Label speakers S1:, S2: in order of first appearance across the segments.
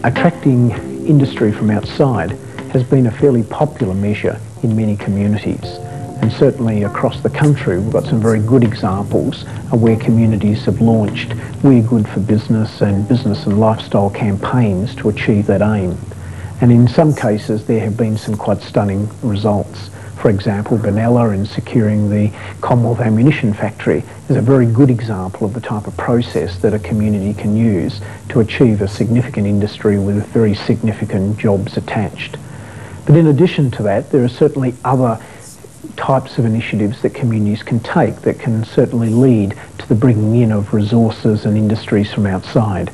S1: Attracting industry from outside has been a fairly popular measure in many communities, and certainly across the country we've got some very good examples of where communities have launched We're Good for Business and lifestyle campaigns to achieve that aim. And in some cases there have been some quite stunning results. For example, Benalla, in securing the Commonwealth Ammunition Factory, is a very good example of the type of process that a community can use to achieve a significant industry with very significant jobs attached. But in addition to that, there are certainly other types of initiatives that communities can take that can certainly lead to the bringing in of resources and industries from outside.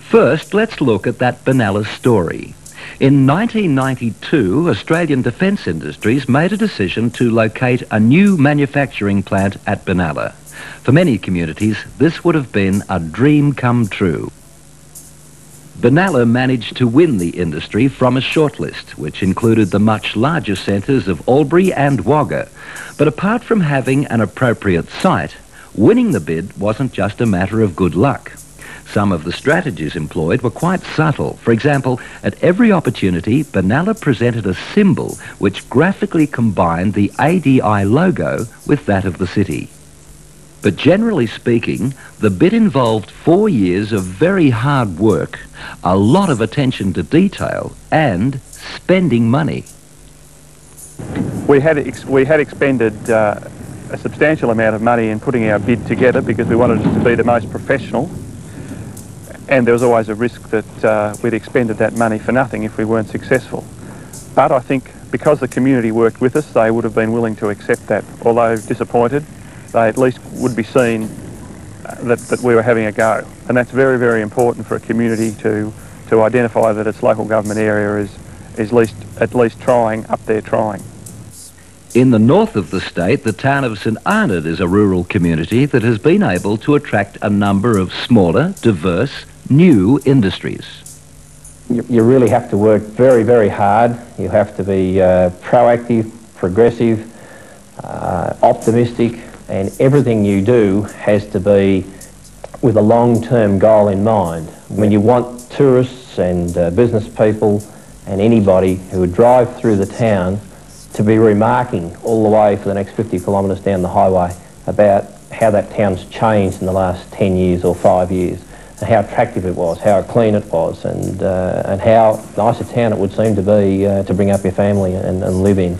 S2: First, let's look at that Benalla story. In 1992, Australian Defence Industries made a decision to locate a new manufacturing plant at Benalla. For many communities, this would have been a dream come true. Benalla managed to win the industry from a shortlist, which included the much larger centres of Albury and Wagga. But apart from having an appropriate site, winning the bid wasn't just a matter of good luck. Some of the strategies employed were quite subtle. For example, at every opportunity, Benalla presented a symbol which graphically combined the ADI logo with that of the city. But generally speaking, the bid involved 4 years of very hard work, a lot of attention to detail, and spending money.
S3: We had expended a substantial amount of money in putting our bid together because we wanted it to be the most professional. And there was always a risk that we'd expended that money for nothing if we weren't successful. But I think because the community worked with us, they would have been willing to accept that. Although disappointed, they at least would be seen that we were having a go. And that's very, very important for a community to identify that its local government area is at least trying, up there trying.
S2: In the north of the state, the town of St Arnaud is a rural community that has been able to attract a number of smaller, diverse, new industries.
S4: You really have to work very, very hard. You have to be proactive, progressive, optimistic, and everything you do has to be with a long-term goal in mind. When you want tourists and business people and anybody who would drive through the town to be remarking all the way for the next 50 kilometres down the highway about how that town's changed in the last 10 years or 5 years, and how attractive it was, how clean it was, and how nice a town it would seem to be to bring up your family and live in.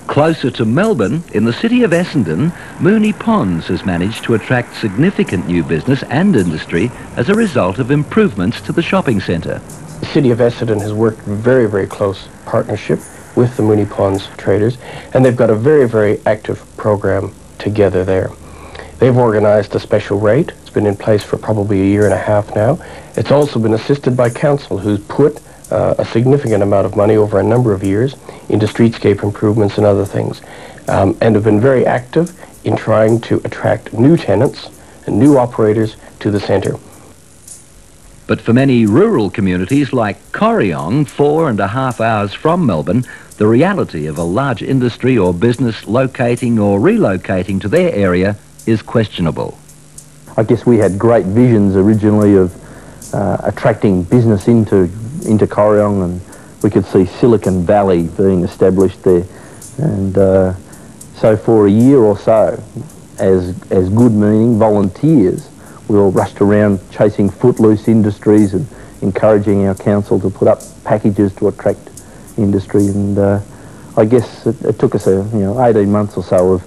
S2: Closer to Melbourne, in the city of Essendon, Moonee Ponds has managed to attract significant new business and industry as a result of improvements to the shopping centre.
S5: The city of Essendon has worked in very, very close partnership with the Moonee Ponds traders, and they've got a very, very active program together there. They've organised a special rate. It's been in place for probably a year and a half now. It's also been assisted by council, who's put a significant amount of money over a number of years into streetscape improvements and other things, and have been very active in trying to attract new tenants and new operators to the centre.
S2: But for many rural communities like Corryong, 4.5 hours from Melbourne, the reality of a large industry or business locating or relocating to their area is questionable.
S6: I guess we had great visions originally of attracting business into Corryong, and we could see Silicon Valley being established there. And so for a year or so, as good meaning volunteers, we all rushed around chasing footloose industries and encouraging our council to put up packages to attract industry. And I guess it took us 18 months or so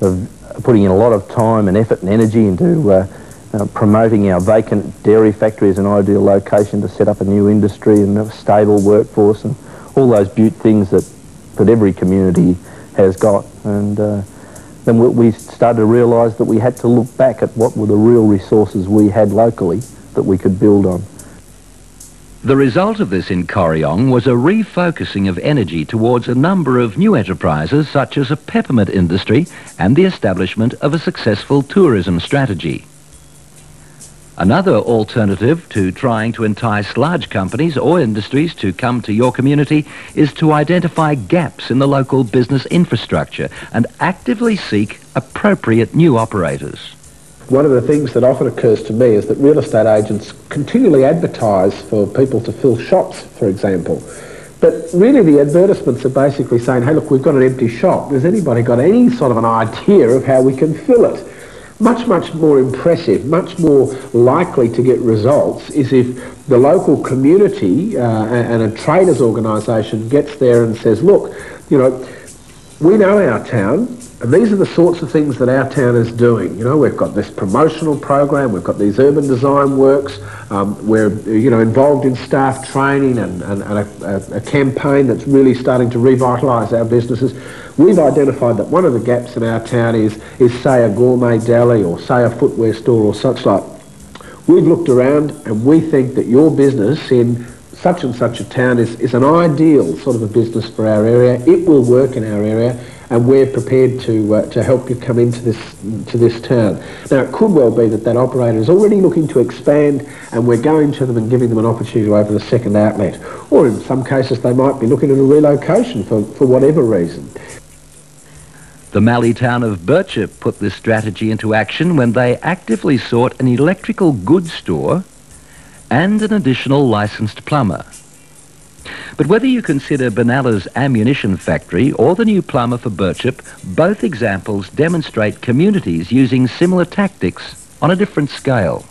S6: of putting in a lot of time and effort and energy into promoting our vacant dairy factory as an ideal location to set up a new industry and a stable workforce and all those beaut things that every community has got. And then we started to realise that we had to look back at what were the real resources we had locally that we could build on.
S2: The result of this in Corryong was a refocusing of energy towards a number of new enterprises such as a peppermint industry and the establishment of a successful tourism strategy. Another alternative to trying to entice large companies or industries to come to your community is to identify gaps in the local business infrastructure and actively seek appropriate new operators.
S7: One of the things that often occurs to me is that real estate agents continually advertise for people to fill shops, for example. But really the advertisements are basically saying, hey, look, we've got an empty shop. Has anybody got any sort of an idea of how we can fill it? Much, much more impressive, much more likely to get results is if the local community and a traders organisation gets there and says, look, you know, we know our town, and these are the sorts of things that our town is doing. You know, we've got this promotional program, we've got these urban design works, we're, you know, involved in staff training and a campaign that's really starting to revitalise our businesses. We've identified that one of the gaps in our town is say a gourmet deli or say a footwear store or such like. We've looked around and we think that your business in such and such a town is an ideal sort of a business for our area. It will work in our area, and we're prepared to help you come into this town. Now, it could well be that that operator is already looking to expand, and we're going to them and giving them an opportunity to open a second outlet. Or in some cases, they might be looking at a relocation for whatever reason.
S2: The Mallee town of Birchip put this strategy into action when they actively sought an electrical goods store and an additional licensed plumber. But whether you consider Benalla's ammunition factory or the new plumber for Birchip, both examples demonstrate communities using similar tactics on a different scale.